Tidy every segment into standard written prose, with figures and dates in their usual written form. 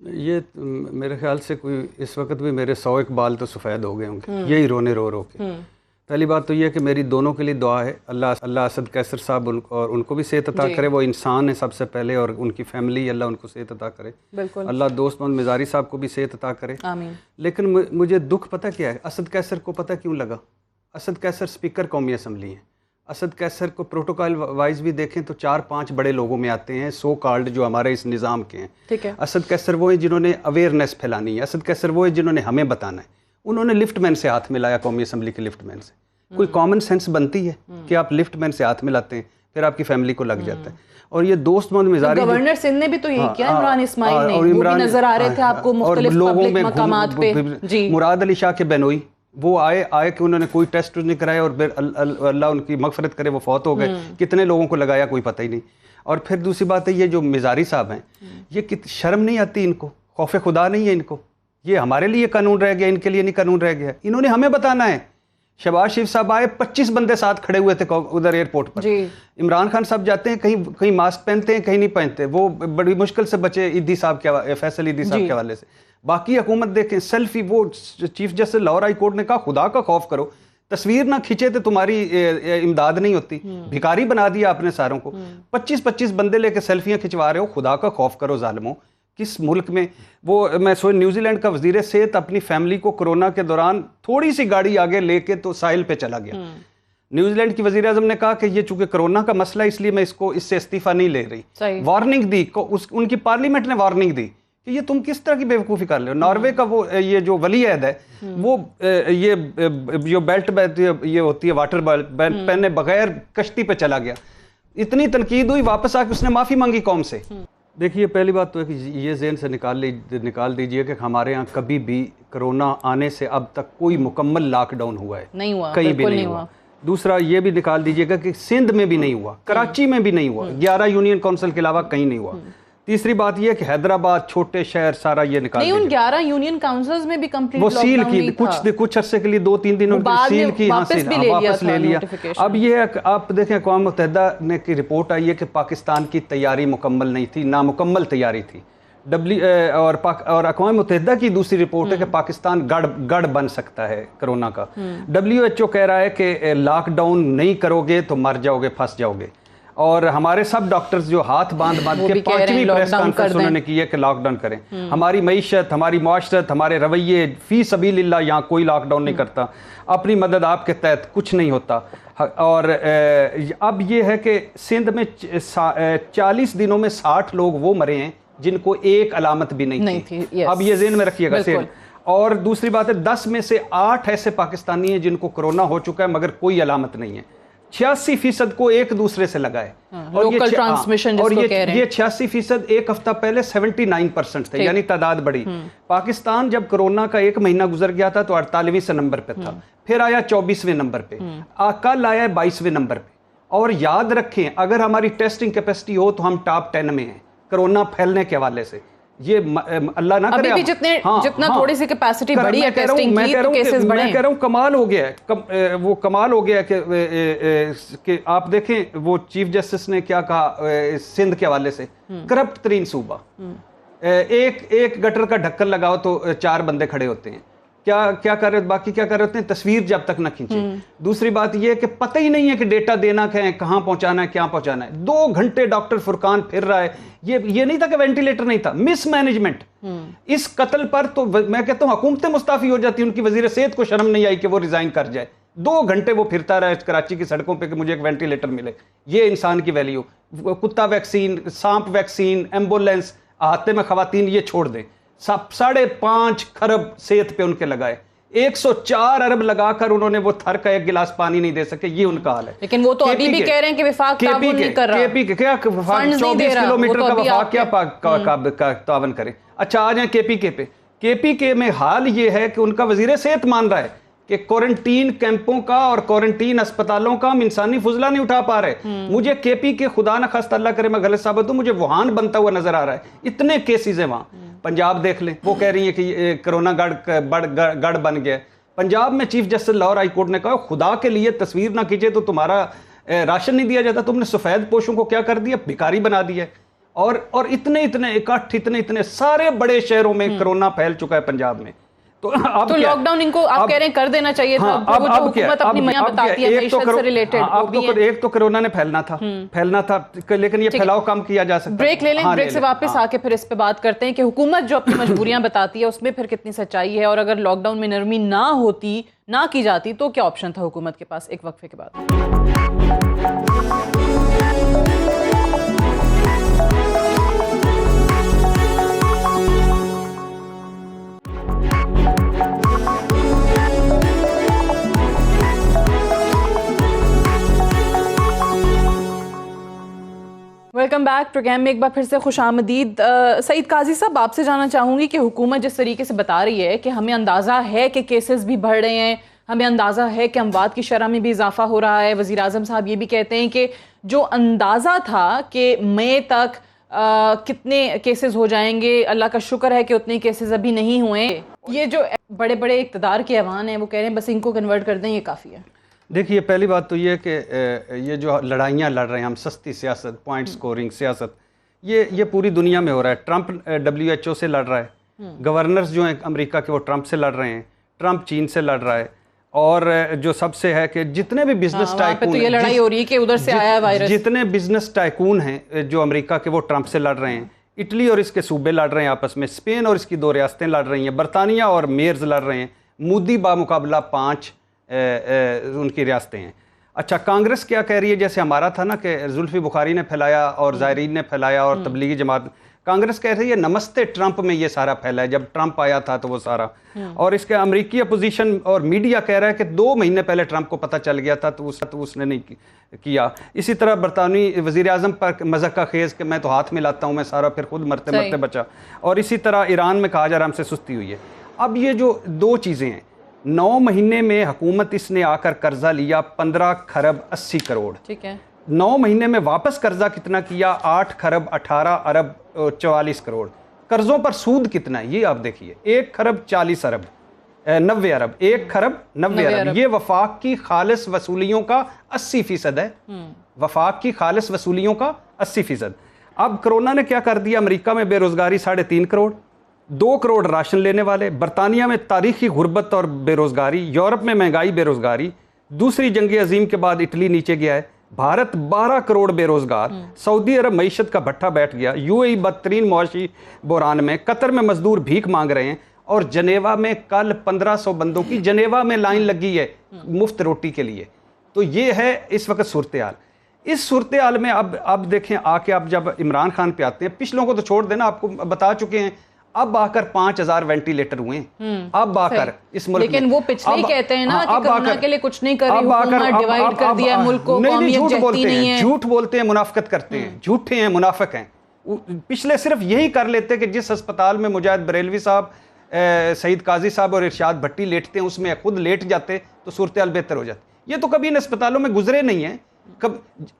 یہ میرے خیال سے کوئی اس وقت بھی میرے 100 بال تو سفید ہو گئے ہوں گے یہی رونے رو رو کے۔ پہلی بات تو یہ ہے کہ میری دونوں کے لیے دعا ہے، اللہ اسد قیصر صاحب اور ان کو بھی صحت عطا کرے، وہ انسان ہے سب سے پہلے، اور ان کی فیملی اللہ ان کو صحت عطا کرے، اللہ دوست محمد مزاری صاحب کو بھی صحت عطا کرے، آمین۔ لیکن مجھے دکھ پتہ کیا ہے، اسد قیصر کو پتہ کیوں لگا؟ اسد قیصر اسپیکر قومی اسمبلی ہیں، اسد قیصر کو پروٹوکول وائز بھی دیکھیں تو 4-5 بڑے لوگوں میں آتے ہیں، سو کالڈ جو ہمارے اس نظام کے ہیں۔ ٹھیک ہے، اسد قیصر وہ ہیں جنہوں نے اویئرنیس پھیلانی ہے، اسد قیصر وہ ہیں جنہوں نے ہمیں بتانا ہے، انہوں نے لفٹ مین سے ہاتھ ملایا، قومی اسمبلی کے لفٹ مین سے۔ کوئی کامن سینس بنتی ہے کہ آپ لفٹ مین سے ہاتھ ملاتے ہیں، پھر آپ کی فیملی کو لگ جاتا ہے۔ اور یہ دوست محمد مزاری، گورنر سندھ نے بھی تو یہی کیا، عمران اسماعیل نے، وہ بھی نظر آ رہے تھے آپ کو مختلف پبلک مقامات پہ۔ مراد علی شاہ کے بینوئی وہ آئے کہ انہوں نے کوئی ٹیسٹ نہیں کرایا، اور پھر اللہ ان کی مغفرت کرے وہ فوت ہو گئے، کتنے لوگوں کو لگایا کوئی پتہ ہی نہیں۔ اور پھر دوسری بات ہے یہ جو مزاری صاحب ہیں، یہ شرم نہیں آتی ان کو، خوف خدا نہیں ہے ان کو؟ یہ ہمارے لیے قانون رہ گیا، ان کے لیے نہیں قانون رہ گیا، انہوں نے ہمیں بتانا ہے۔ شہباز شریف صاحب آئے، 25 بندے ساتھ کھڑے ہوئے تھے ادھر ایئرپورٹ پر، عمران خان صاحب جاتے ہیں کہیں ماسک پہنتے ہیں کہیں نہیں پہنتے، وہ بڑی مشکل سے بچے ایدھی صاحب کے فیصل ایدھی صاحب کے حوالے سے۔ باقی حکومت دیکھیں سیلفی، وہ chief justice Lahore high court نے کہا خدا کا خوف کرو، تصویر نہ کھینچے تو تمہاری امداد نہیں ہوتی، بھکاری بنا دیا آپ نے ساروں کو، 25 بندے لے کے سیلفیاں کھنچوا رہے ہو، خدا کا خوف کرو ظالموں۔ کس ملک میں وہ میں سوچ نیوزی لینڈ کا وزیر صحت اپنی فیملی کو کرونا کے دوران تھوڑی سی گاڑی آگے لے کے تو ساحل پہ چلا گیا۔ نیوزی لینڈ کی وزیر اعظم نے کہا کہ یہ چونکہ کرونا کا مسئلہ ہے اس لیے میں اس سے استعفیٰ نہیں لے رہی، وارننگ دی، ان کی پارلیمنٹ نے وارننگ دی کہ یہ تم کس طرح کی بیوقوفی کر رہے ہو۔ ناروے کا وہ یہ جو ولی عہد ہے، وہ یہ جو بیلٹ یہ ہوتی ہے واٹر بیلٹ پہنے بغیر کشتی پہ چلا گیا، اتنی تنقید ہوئی، واپس آ کے اس نے معافی مانگی قوم سے۔ دیکھیے پہلی بات تو ہے کہ یہ ذہن سے نکال دیجئے کہ ہمارے ہاں کبھی بھی کرونا آنے سے اب تک کوئی مکمل لاک ڈاؤن ہوا ہے، نہیں ہوا، کہیں بھی نہیں ہوا۔ دوسرا یہ بھی نکال دیجئے گا کہ سندھ میں بھی نہیں ہوا، کراچی میں بھی نہیں ہوا، 11 یونین کونسل کے علاوہ کہیں نہیں ہوا۔ تیسری بات یہ ہے کہ حیدرآباد چھوٹے شہر سارا یہ نکال نہیں، ان 11 یونین کاؤنسلز میں بھی کمپلیٹ وہ سیل کی، کچھ عرصے کے لیے 2-3 دنوں کی سیل کی، واپس لے لیا۔ اب یہ ہے کہ آپ دیکھیں اقوام متحدہ نے کی رپورٹ آئی ہے کہ پاکستان کی تیاری مکمل نہیں تھی، نامکمل تیاری تھی، اور اقوام متحدہ کی دوسری رپورٹ ہے کہ پاکستان گڑھ بن سکتا ہے کرونا کا۔ WHO کہہ رہا ہے کہ لاک ڈاؤن نہیں کرو گے تو مر جاؤ گے، پھنس جاؤ گے، اور ہمارے سب ڈاکٹرز جو ہاتھ باندھ کے 5ویں پریس کانفرنس انہوں نے کی ہے کہ لاک ڈاؤن کریں۔ ہماری معیشت، ہماری معاشرت، ہمارے رویے، فی سبیل اللہ یہاں کوئی لاک ڈاؤن نہیں کرتا، اپنی مدد آپ کے تحت کچھ نہیں ہوتا۔ اور اب یہ ہے کہ سندھ میں 40 دنوں میں 60 لوگ وہ مرے ہیں جن کو ایک علامت بھی نہیں تھی، اب یہ ذہن میں رکھیے گا۔ اور دوسری بات ہے 10 میں سے 8 ایسے پاکستانی ہیں جن کو کرونا ہو چکا ہے مگر کوئی علامت نہیں ہے، 86% کو ایک دوسرے سے لگا ہے، اور یہ 86% ایک ہفتہ پہلے 79% تھے، یعنی تعداد بڑی۔ پاکستان جب کرونا کا 1 مہینہ گزر گیا تھا تو 48ویں نمبر پہ تھا، پھر آیا 24ویں نمبر پہ، کل آیا 22ویں نمبر پہ۔ اور یاد رکھیں اگر ہماری ٹیسٹنگ کیپیسٹی ہو تو ہم ٹاپ 10 میں ہیں کرونا پھیلنے کے حوالے سے۔ یہ اللہ نہ کرے، ابھی بھی جتنا تھوڑی سی کیپیسٹی بڑھی ہے ٹیسٹنگ کی تو کیسز بڑھے ہیں۔ میں کہہ رہا ہوں کمال ہو گیا ہے، وہ کمال ہو گیا کہ آپ دیکھیں وہ چیف جسٹس نے کیا کہا سندھ کے حوالے سے، کرپٹ ترین صوبہ، ایک گٹر کا ڈھکن لگاؤ تو 4 بندے کھڑے ہوتے ہیں، کیا کر رہے باقی کیا کر رہے ہوتے ہیں، تصویر جب تک نہ کھینچیں۔ دوسری بات یہ ہے کہ پتہ ہی نہیں ہے کہ ڈیٹا دینا کہاں پہنچانا ہے، کیا پہنچانا ہے۔ 2 گھنٹے ڈاکٹر فرقان پھر رہا ہے، یہ نہیں تھا کہ وینٹیلیٹر نہیں تھا، مس مینجمنٹ۔ اس قتل پر تو میں کہتا ہوں حکومتیں مستعفی ہو جاتی ہیں، ان کی وزیر صحت کو شرم نہیں آئی کہ وہ ریزائن کر جائے، 2 گھنٹے وہ پھرتا رہا ہے کراچی کی سڑکوں پہ کہ مجھے ایک وینٹیلیٹر ملے۔ یہ انسان کی ویلیو، کتا ویکسین، سانپ ویکسین، ایمبولینس، احاطے میں خواتین، یہ چھوڑ دیں۔ 5.5 خرب صحت پہ ان کے لگائے، 104 ارب لگا کر انہوں نے وہ تھر کا 1 گلاس پانی نہیں دے سکے، یہ ان کا حال ہے۔ لیکن وہ تو ابھی بھی کہہ رہے ہیں کہ وفاق تعاون نہیں کر رہا، کیا 24 کلومیٹر کا وفاق کیا تعاون کرے۔ اچھا آ جائیں KPK پہ، KPK میں حال یہ ہے کہ ان کا وزیر صحت مان رہا ہے کہ کوارنٹین کیمپوں کا اور کوارنٹین اسپتالوں کا ہم انسانی فضلہ نہیں اٹھا پا رہے۔ مجھے KPK خدا نہ خواستہ اللہ کرے میں غلط ثابت ہوں، مجھے ووہان بنتا ہوا نظر آ رہا ہے، اتنے کیسز ہیں وہاں۔ پنجاب دیکھ لیں، وہ کہہ رہی ہیں کہ کرونا گڑھ بن گیا۔ پنجاب میں chief justice Lahore high court نے کہا خدا کے لیے تصویر نہ کھینچے تو تمہارا راشن نہیں دیا جاتا، تم نے سفید پوشوں کو کیا کر دیا، بھکاری بنا دیا ہے۔ اور اتنے اکٹھ اتنے سارے بڑے شہروں میں کرونا پھیل چکا ہے پنجاب میں. تو لاک ڈاؤن ان کو آپ کہہ رہے ہیں کر دینا چاہیے تھا. وہ جو حکومت اپنی میاں بتاتی ہے معیشت سے ریلیٹڈ. ایک تو کرونا نے پھیلنا تھا لیکن یہ پھیلاؤ کم کیا جا سکتا. بریک لے لیں, بریک سے واپس آ کے پھر اس پہ بات کرتے ہیں کہ حکومت جو اپنی مجبوریاں بتاتی ہے اس میں پھر کتنی سچائی ہے, اور اگر لاک ڈاؤن میں نرمی نہ کی جاتی تو کیا آپشن تھا حکومت کے پاس. ایک وقفے کے بعد. Welcome back. پروگرام میں ایک بار پھر سے خوش آمدید. سعید قاضی صاحب, آپ سے جاننا چاہوں گی کہ حکومت جس طریقے سے بتا رہی ہے کہ ہمیں اندازہ ہے کہ کیسز بھی بڑھ رہے ہیں, ہمیں اندازہ ہے کہ اموات کی شرح میں بھی اضافہ ہو رہا ہے. وزیر اعظم صاحب یہ بھی کہتے ہیں کہ جو اندازہ تھا کہ مئی تک کتنے کیسز ہو جائیں گے, اللہ کا شکر ہے کہ اتنے کیسز ابھی نہیں ہوئے. یہ جو بڑے بڑے اقتدار کے ایوان ہیں وہ کہہ رہے ہیں بس ان کو کنورٹ کر دیں, یہ کافی ہے. دیکھیے, پہلی بات تو یہ کہ یہ جو لڑائیاں لڑ رہے ہیں ہم, سستی سیاست, پوائنٹ سکورنگ سیاست, یہ پوری دنیا میں ہو رہا ہے. ٹرمپ WHO سے لڑ رہا ہے, گورنرز جو ہیں امریکہ کے وہ ٹرمپ سے لڑ رہے ہیں, ٹرمپ چین سے لڑ رہا ہے, اور جو سب سے ہے کہ جتنے بھی بزنس ٹائکون یہ لڑائی ہو رہی ہے کہ ادھر سے آیا ہے وائرس, جتنے بزنس ٹائکون ہیں جو امریکہ کے وہ ٹرمپ سے لڑ رہے ہیں. اٹلی اور اس کے صوبے لڑ رہے ہیں آپس میں, اسپین اور اس کی 2 ریاستیں لڑ رہی ہیں, برطانیہ اور میئرز لڑ رہے ہیں, مودی بامقابلہ 5 ان کی ریاستیں ہیں. اچھا, کانگریس کیا کہہ رہی ہے, جیسے ہمارا تھا نا کہ زلفی بخاری نے پھیلایا اور زائرین نے پھیلایا اور تبلیغی جماعت, کانگریس کہہ رہی ہے نمستے ٹرمپ میں یہ سارا پھیلا ہے, جب ٹرمپ آیا تھا تو وہ سارا. اور اس کے امریکی اپوزیشن اور میڈیا کہہ رہا ہے کہ 2 مہینے پہلے ٹرمپ کو پتہ چل گیا تھا تو اس نے نہیں کیا. اسی طرح برطانوی وزیر اعظم پر مذاق خیز کہ میں تو ہاتھ ملاتا ہوں, میں سارا پھر خود مرتے بچا. اور اسی طرح ایران میں کہا جا رہا ہم سے سستی ہوئی ہے. اب یہ جو 2 چیزیں ہیں, 9 مہینے میں حکومت اس نے آ کر قرضہ لیا 15 خرب 80 کروڑ. ٹھیک ہے. 9 مہینے میں واپس قرضہ کتنا کیا, 8 خرب 18 ارب 44 کروڑ. قرضوں پر سود کتنا ہے یہ آپ دیکھیے, 1 خرب 40 ارب 90 ارب, 1 خرب 90 ارب. یہ وفاق کی خالص وصولیوں کا 80% ہے, وفاق کی خالص وصولیوں کا 80%. اب کرونا نے کیا کر دیا, امریکہ میں بے روزگاری 3.5 کروڑ, 2 کروڑ راشن لینے والے, برطانیہ میں تاریخی غربت اور بے روزگاری, یورپ میں مہنگائی بے روزگاری, دوسری جنگ عظیم کے بعد اٹلی نیچے گیا ہے, بھارت 12 کروڑ بے روزگار, سعودی عرب معیشت کا بھٹا بیٹھ گیا, UAE بدترین معاشی بحران میں, قطر میں مزدور بھیک مانگ رہے ہیں, اور جنیوا میں کل 1500 بندوں کی جنیوا میں لائن لگی ہے مفت روٹی کے لیے. تو یہ ہے اس وقت صورتحال. اس صورتحال میں اب دیکھیں آ کے اب جب عمران خان پہ آتے ہیں, پچھلوں کو تو چھوڑ دینا, آپ کو بتا چکے ہیں, اب آ کر 5000 وینٹیلیٹر ہوئے ہیں, اب آ کر اس ملک لیکن وہ پچھلے ہی کہتے ہیں نا کہ کرونا کے لیے کچھ نہیں کر رہی حکومت, ڈیوائیڈ کر دیا ملک کو, قومیت جھکتی نہیں ہے. جھوٹ بولتے ہیں, منافقت کرتے ہیں, جھوٹے ہیں, منافق ہیں. پچھلے صرف یہی کر لیتے کہ جس ہسپتال میں مجاہد بریلوی صاحب, سعید قاضی صاحب اور ارشاد بھٹی لیٹتے ہیں اس میں خود لیٹ جاتے تو صورتحال بہتر ہو جاتی. یہ تو کبھی ان اسپتالوں میں گزرے نہیں ہیں,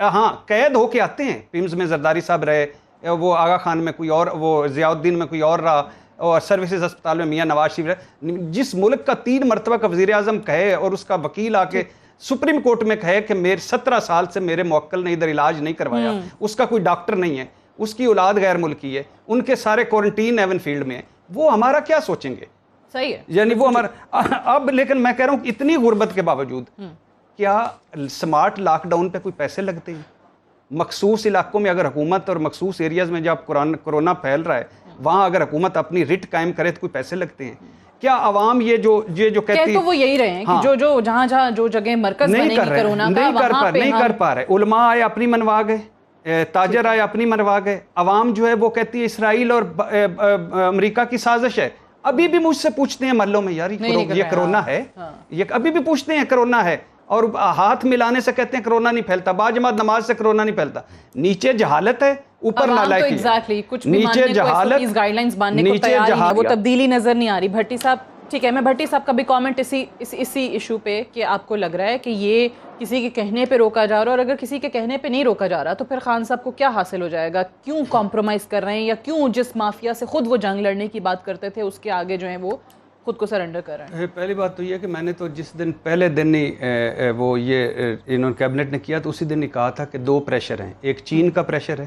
ہاں قید ہو کے آتے ہیں. پیمز میں زرداری صاحب رہے, وہ آغا خان میں کوئی اور, وہ ضیاء الدین میں کوئی اور رہا, اور سروسز اسپتال میں میاں نواز شریف رہے. جس ملک کا 3 مرتبہ کا وزیر اعظم کہے اور اس کا وکیل آ کے سپریم کورٹ میں کہے کہ میرے 17 سال سے میرے موکل نے ادھر علاج نہیں کروایا, اس کا کوئی ڈاکٹر نہیں ہے, اس کی اولاد غیر ملکی ہے, ان کے سارے کوارنٹین ایون فیلڈ میں ہیں, وہ ہمارا کیا سوچیں گے؟ صحیح ہے, یعنی وہ ہمارا اب. لیکن میں کہہ رہا ہوں اتنی غربت کے باوجود کیا سمارٹ لاک ڈاؤن پہ کوئی پیسے لگتے ہیں؟ مخصوص علاقوں میں اگر حکومت, اور مخصوص ایریاز میں جب کرونا پھیل رہا ہے وہاں اگر حکومت اپنی رٹ قائم کرے تو کوئی پیسے لگتے ہیں کیا؟ عوام یہ جو کہتی تو وہ یہی رہے ہیں کہ جو جہاں جو جگہ مرکز بنے گی کرونا کا نہیں کر پا رہے. علماء آئے اپنی منوا گئے, تاجر آئے اپنی منوا گئے, عوام جو ہے وہ کہتی ہے اسرائیل اور امریکہ کی سازش ہے. ابھی بھی مجھ سے پوچھتے ہیں محلوں میں, یار یہ کرونا ہے, یہ ابھی بھی پوچھتے ہیں کرونا ہے, اور ہاتھ ملانے سے کہتے ہیں کرونا نہیں پھیلتا, باجماعت نماز سے کرونا نہیں پھیلتا. نیچے جہالت ہے, اوپر نالائکی, نیچے جہالت, گائیڈ لائنز ماننے کو تیار نہیں, وہ تبدیلی نظر نہیں آ رہی. بھٹی صاحب ٹھیک ہے, میں بھٹی صاحب کا بھی کامنٹ اسی ایشو پہ کہ آپ کو لگ رہا ہے کہ یہ کسی کے کہنے پہ روکا جا رہا ہے, اور اگر کسی کے کہنے پہ نہیں روکا جا رہا تو پھر خان صاحب کو کیا حاصل ہو جائے گا؟ کیوں کمپرومائز کر رہے ہیں, یا کیوں جس مافیا سے خود وہ جنگ لڑنے کی بات کرتے تھے اس کے آگے جو ہیں وہ خود کو سرنڈر کر رہے ہیں؟ پہلی بات تو یہ کہ میں نے تو جس دن پہلے دن ہی وہ یہ انہوں نے کیبنٹ نے کیا تو اسی دن ہی کہا تھا کہ 2 پریشر ہیں, ایک چین کا پریشر ہے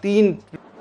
3।